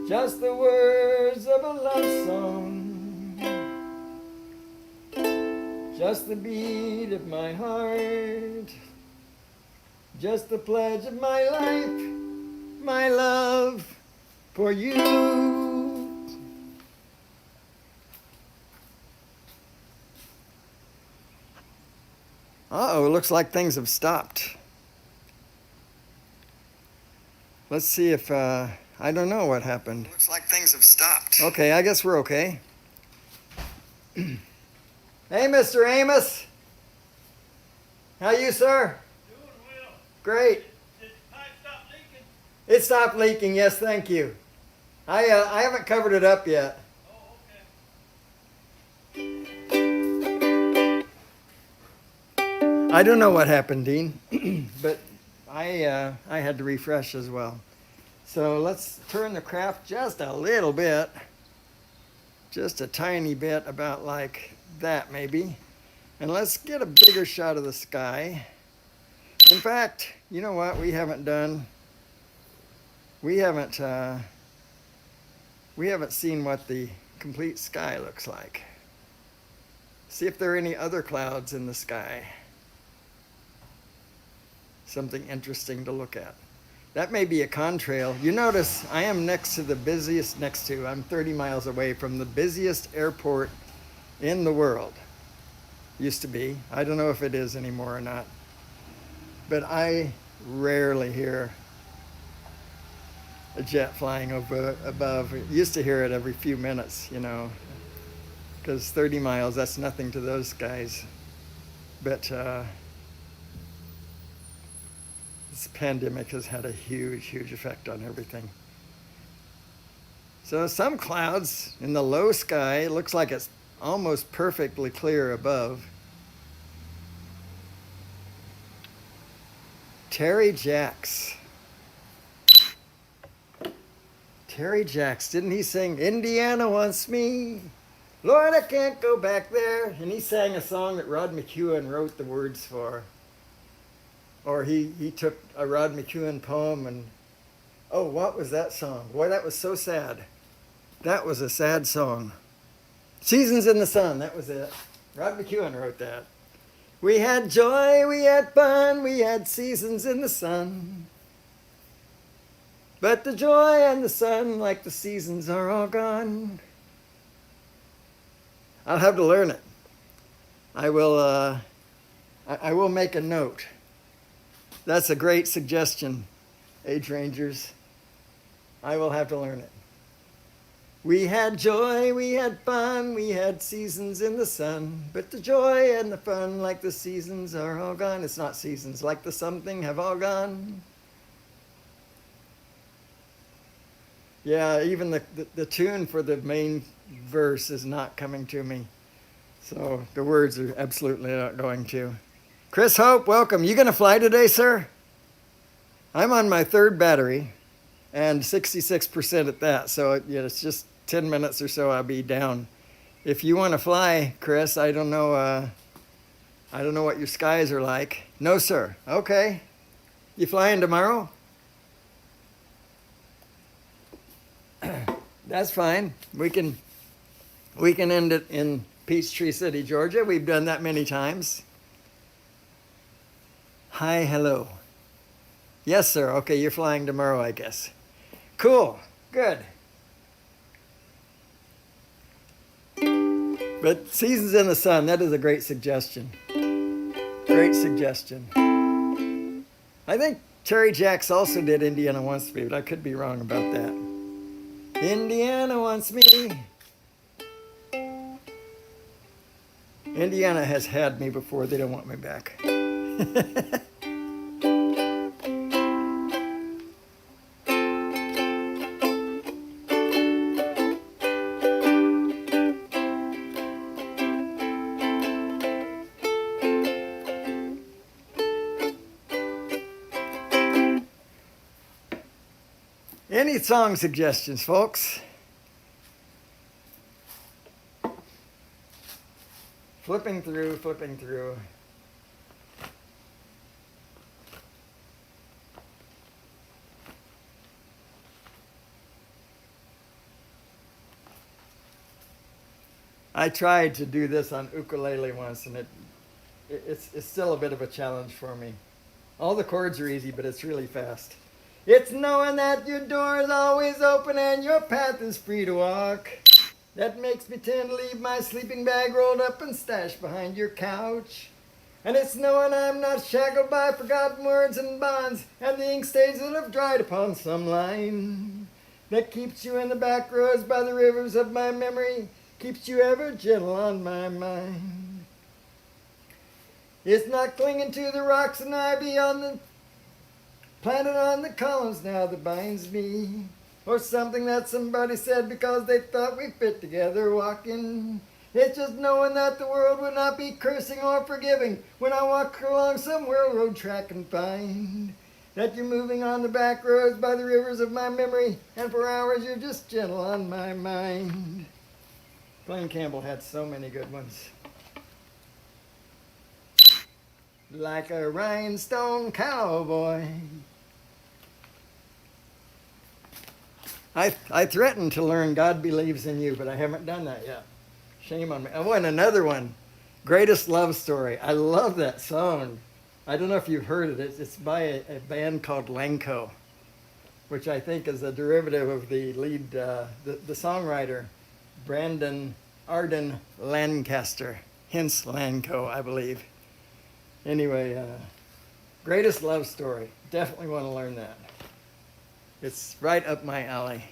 just the words of a love song, just the beat of my heart, just the pledge of my life, my love for you. Uh-oh, it looks like things have stopped. Let's see if, I don't know what happened. Looks like things have stopped. Okay, I guess we're okay. Hey, Mr. Amos. How you, sir? Doing well. Great. Did the pipe stop leaking? It stopped leaking, yes, thank you. I haven't covered it up yet. Oh, I don't know what happened, Dean, but I had to refresh as well. So let's turn the craft just a little bit. just a tiny bit, about like that maybe. And let's get a bigger shot of the sky. In fact, you know what we haven't done? We haven't seen what the complete sky looks like. See if there are any other clouds in the sky. Something interesting to look at. That may be a contrail. You notice I am I'm 30 miles away from the busiest airport in the world. Used to be. I don't know if it is anymore or not. But I rarely hear a jet flying above. Used to hear it every few minutes, you know, because 30 miles, that's nothing to those guys. But this pandemic has had a huge effect on everything. So some clouds in the low sky, it looks like it's almost perfectly clear above. Terry Jacks, didn't he sing Indiana Wants Me? Lord, I can't go back there. And he sang a song that Rod McEwen wrote the words for. Or he took a Rod McEwen poem and, oh, what was that song? Boy, that was so sad. That was a sad song. Seasons in the Sun, that was it. Rod McEwen wrote that. We had joy, we had fun, we had seasons in the sun. But the joy and the sun, like the seasons, are all gone. I'll have to learn it. I will make a note. That's a great suggestion, Age Rangers. I will have to learn it. We had joy, we had fun, we had seasons in the sun. But the joy and the fun, like the seasons, are all gone. It's not seasons, like the something, have all gone. Yeah, even the tune for the main verse is not coming to me. So the words are absolutely not going to. Chris Hope, welcome. You going to fly today, sir? I'm on my third battery and 66% at that. So yeah, it's just 10 minutes or so I'll be down. If you want to fly, Chris, I don't know what your skies are like. No, sir. Okay. You flying tomorrow? That's fine. We can end it in Peachtree City, Georgia. We've done that many times. Hi, hello. Yes, sir. Okay, you're flying tomorrow, I guess. Cool. Good. But Seasons in the Sun, that is a great suggestion. Great suggestion. I think Terry Jacks also did Indiana Wants Me, but I could be wrong about that. Indiana wants me. Indiana has had me before. They don't want me back. Any song suggestions, folks? Flipping through. I tried to do this on ukulele once, and it's still a bit of a challenge for me. All the chords are easy, but it's really fast. It's knowing that your door is always open and your path is free to walk. That makes me tend to leave my sleeping bag rolled up and stashed behind your couch. And it's knowing I'm not shackled by forgotten words and bonds and the ink stains that have dried upon some line. That keeps you in the back roads by the rivers of my memory, keeps you ever gentle on my mind. It's not clinging to the rocks and ivy on the planted on the columns now that binds me, or something that somebody said because they thought we fit together walking. It's just knowing that the world would not be cursing or forgiving when I walk along some railroad track and find that you're moving on the back roads by the rivers of my memory, and for hours you're just gentle on my mind. Campbell had so many good ones. Like a rhinestone cowboy. I threatened to learn God Believes in You, but I haven't done that yet. Shame on me. Oh, and another one, Greatest Love Story. I love that song. I don't know if you've heard it. It's by a band called Lanco, which I think is a derivative of the lead, the songwriter, Brandon Arden Lancaster, hence Lanco, I believe. Anyway, Greatest Love Story. Definitely want to learn that. It's right up my alley.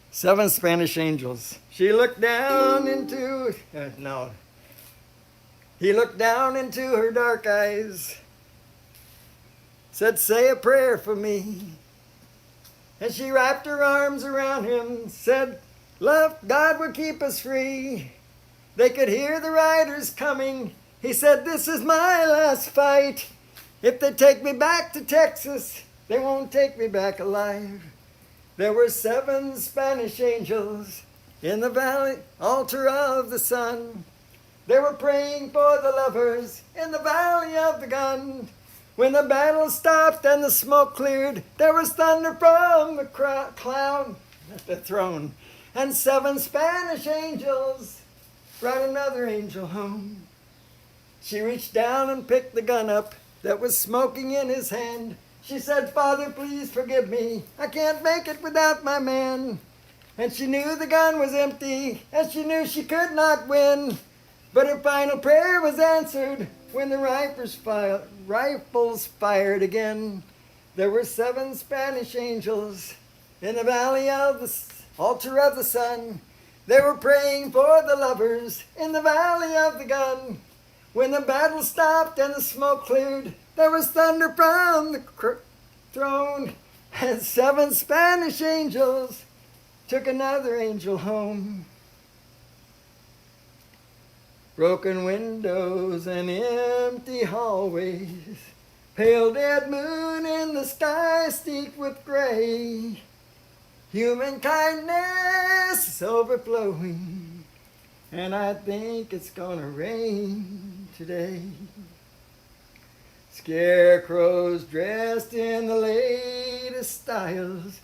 7 Spanish Angels. She looked down into, no. He looked down into her dark eyes, said, say a prayer for me. And she wrapped her arms around him, said, love, God will keep us free. They could hear the riders coming. He said, this is my last fight. If they take me back to Texas, they won't take me back alive. There were 7 Spanish angels in the valley altar of the sun. They were praying for the lovers in the valley of the gun. When the battle stopped and the smoke cleared, there was thunder from the cloud at the throne. And 7 Spanish angels brought another angel home. She reached down and picked the gun up that was smoking in his hand. She said, Father, please forgive me. I can't make it without my man. And she knew the gun was empty, and she knew she could not win. But her final prayer was answered when the rifles fired again. There were 7 Spanish angels in the valley of the altar of the sun. They were praying for the lovers in the valley of the gun. When the battle stopped and the smoke cleared, there was thunder from the throne, and 7 Spanish angels took another angel home. Broken windows and empty hallways, pale dead moon in the sky steeped with gray. Human kindness is overflowing, and I think it's gonna rain today. Scarecrows dressed in the latest styles,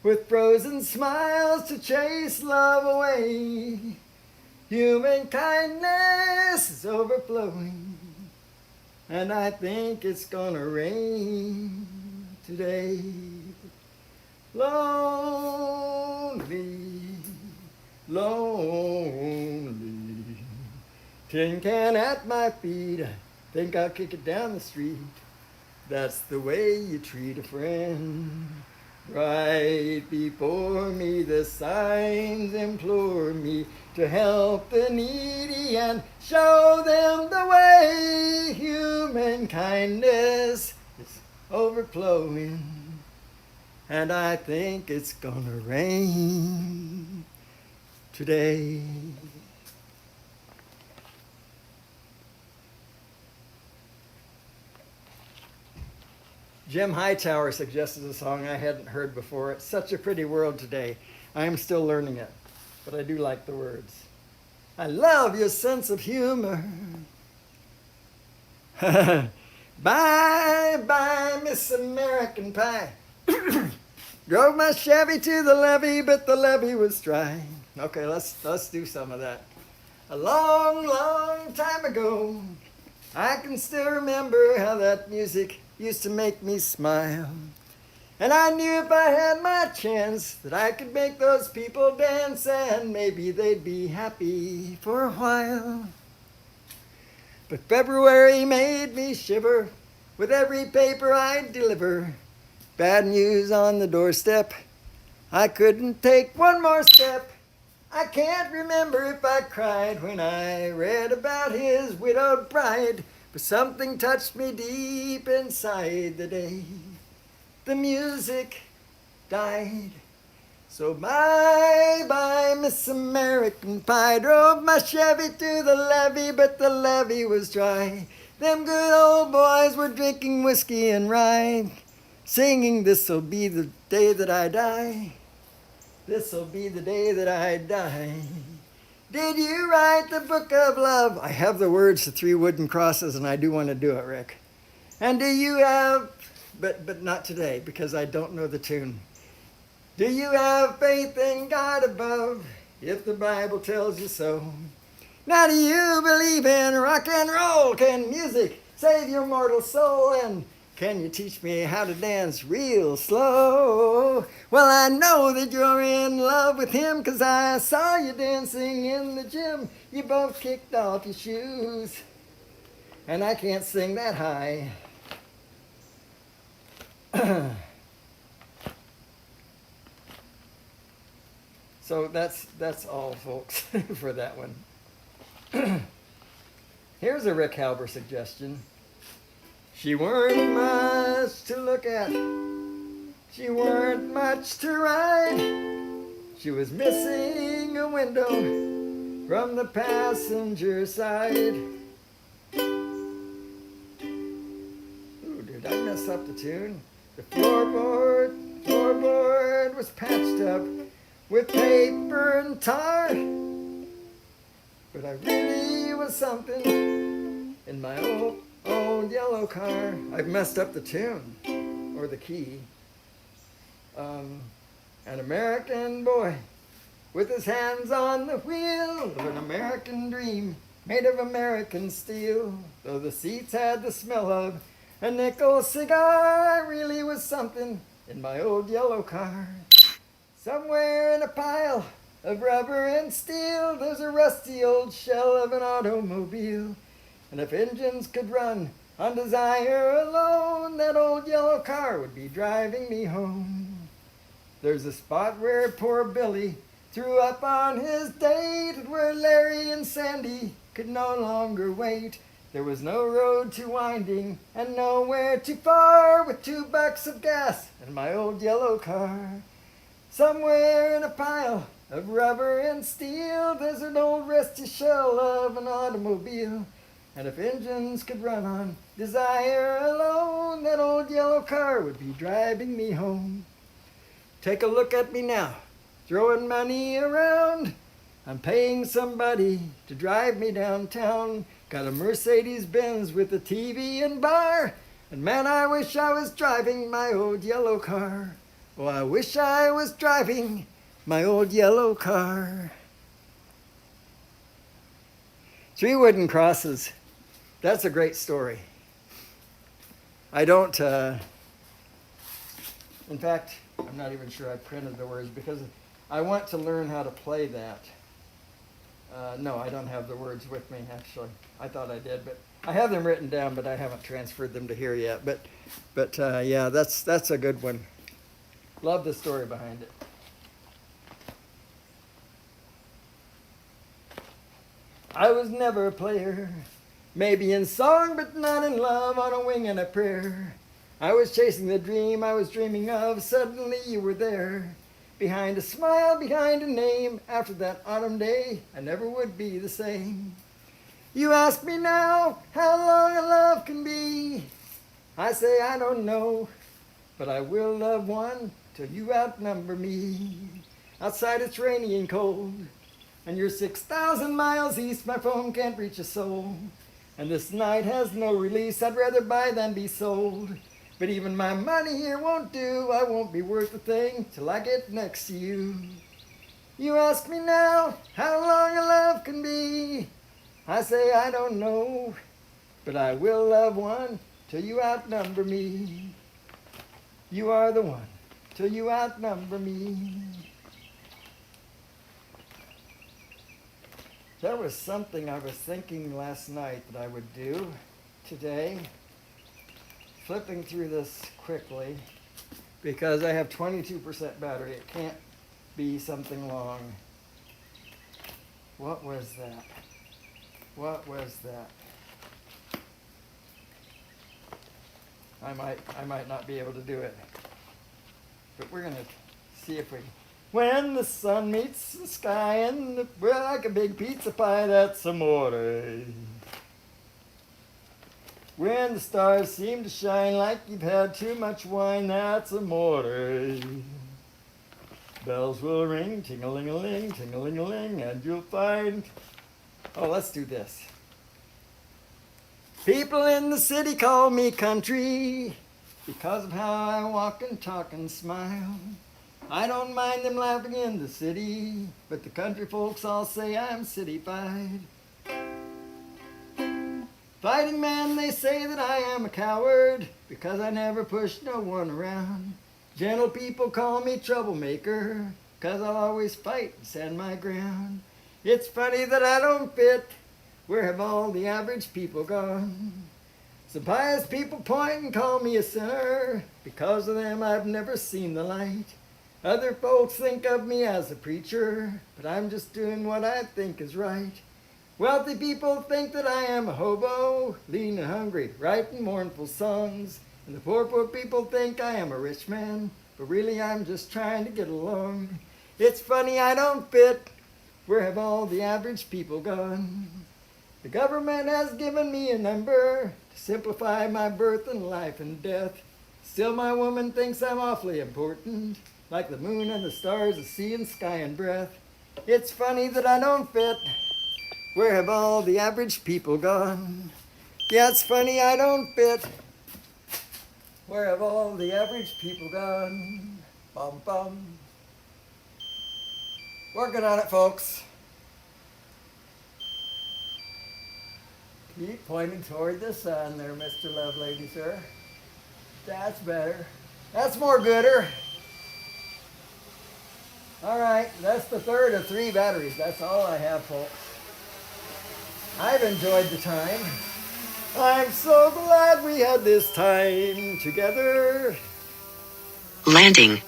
with frozen smiles to chase love away. Human kindness is overflowing, and I think it's gonna rain today. Lonely, lonely, tin can at my feet, I think I'll kick it down the street. That's the way you treat a friend. Right before me the signs implore me to help the needy and show them the way. Human kindness is overflowing, and I think it's gonna rain today. Jim Hightower suggested a song I hadn't heard before. It's such a pretty world today. I am still learning it, but I do like the words. I love your sense of humor. Bye, bye, Miss American Pie. Drove my Chevy to the levee, but the levee was dry. Okay, let's do some of that. A long, long time ago, I can still remember how that music used to make me smile. And I knew if I had my chance that I could make those people dance, and maybe they'd be happy for a while. But February made me shiver with every paper I'd deliver. Bad news on the doorstep. I couldn't take one more step. I can't remember if I cried when I read about his widowed bride, but something touched me deep inside the day the music died. So bye-bye, Miss American Pie. Drove my Chevy to the levee, but the levee was dry. Them good old boys were drinking whiskey and rye, singing, this'll be the day that I die. This'll be the day that I die. Did you write the book of love? I have the words to 3 wooden crosses, and I do want to do it, Rick. And do you have, but not today, because I don't know the tune. Do you have faith in God above, if the Bible tells you so? Now do you believe in rock and roll? Can music save your mortal soul? And can you teach me how to dance real slow? Well, I know that you're in love with him, 'cause I saw you dancing in the gym. You both kicked off your shoes, and I can't sing that high. So that's all, folks, for that one. Here's a Rick Halber suggestion. She weren't much to look at. She weren't much to ride. She was missing a window from the passenger side. Ooh, did I mess up the tune? The floorboard was patched up with paper and tar. But I really was something in my old yellow car. I've messed up the tune, or the key. An American boy with his hands on the wheel of an American dream made of American steel. Though the seats had the smell of a nickel cigar, I really was something in my old yellow car. Somewhere in a pile of rubber and steel, there's a rusty old shell of an automobile. And if engines could run on desire alone, that old yellow car would be driving me home. There's a spot where poor Billy threw up on his date, where Larry and Sandy could no longer wait. There was no road too winding and nowhere too far, with $2 of gas in my old yellow car. Somewhere in a pile of rubber and steel, there's an old rusty shell of an automobile. And if engines could run on desire alone, that old yellow car would be driving me home. Take a look at me now, throwing money around. I'm paying somebody to drive me downtown. Got a Mercedes-Benz with a TV and bar. And man, I wish I was driving my old yellow car. Oh, I wish I was driving my old yellow car. 3 wooden crosses. That's a great story. I don't, in fact, I'm not even sure I printed the words because I want to learn how to play that. No, I don't have the words with me, actually. I thought I did, but I have them written down, but I haven't transferred them to here yet. But yeah, that's a good one. Love the story behind it. I was never a player, maybe in song, but not in love, on a wing and a prayer. I was chasing the dream I was dreaming of, suddenly you were there. Behind a smile, behind a name, after that autumn day, I never would be the same. You ask me now how long a love can be. I say I don't know, but I will love one till you outnumber me. Outside it's rainy and cold, and you're 6,000 miles east, my phone can't reach a soul. And this night has no release, I'd rather buy than be sold. But even my money here won't do, I won't be worth a thing till I get next to you. You ask me now how long a love can be. I say I don't know, but I will love one till you outnumber me. You are the one till you outnumber me. There was something I was thinking last night that I would do today. Flipping through this quickly because I have 22% battery. It can't be something long. What was that? What was that? I might not be able to do it. But we're gonna see if we. When the sun meets the sky and we're like a big pizza pie, that's amore. When the stars seem to shine like you've had too much wine, that's amore. Bells will ring, ting-a-ling-a-ling, ting-a-ling-a-ling, and you'll find... Oh, let's do this. People in the city call me country because of how I walk and talk and smile. I don't mind them laughing in the city, but the country folks all say I'm city-fied. Fighting man, they say that I am a coward because I never push no one around. Gentle people call me troublemaker because I'll always fight and stand my ground. It's funny that I don't fit. Where have all the average people gone? Some pious people point and call me a sinner. Because of them I've never seen the light. Other folks think of me as a preacher, but I'm just doing what I think is right. Wealthy people think that I am a hobo, lean and hungry, writing mournful songs. And the poor people think I am a rich man, but really I'm just trying to get along. It's funny I don't fit. Where have all the average people gone? The government has given me a number to simplify my birth and life and death. Still my woman thinks I'm awfully important, like the moon and the stars, the sea and sky and breath. It's funny that I don't fit. Where have all the average people gone? Yeah, it's funny I don't fit. Where have all the average people gone? Bum bum. Working on it, folks. Keep pointing toward the sun there, Mr. Lovelady, sir. That's better. That's more gooder. All right, that's the third of 3 batteries. That's all I have, folks. I've enjoyed the time. I'm so glad we had this time together. Landing.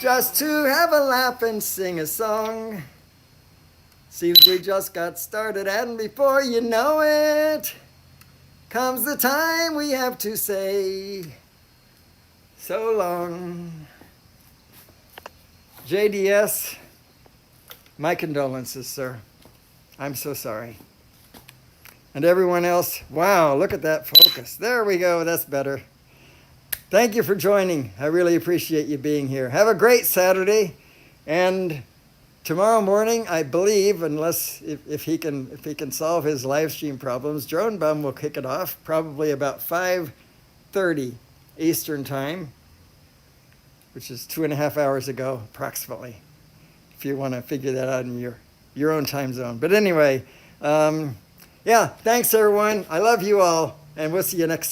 Just to have a laugh and sing a song. Seems we just got started, and before you know it, comes the time we have to say so long. JDS, my condolences, sir. I'm so sorry. And everyone else, wow, look at that focus. There we go, that's better. Thank you for joining. I really appreciate you being here. Have a great Saturday. And tomorrow morning, I believe, unless if he can solve his live stream problems, Drone Bum will kick it off, probably about 5:30 Eastern Time, which is 2.5 hours ago, approximately, if you want to figure that out in your own time zone. But anyway, yeah, thanks everyone. I love you all, and we'll see you next time.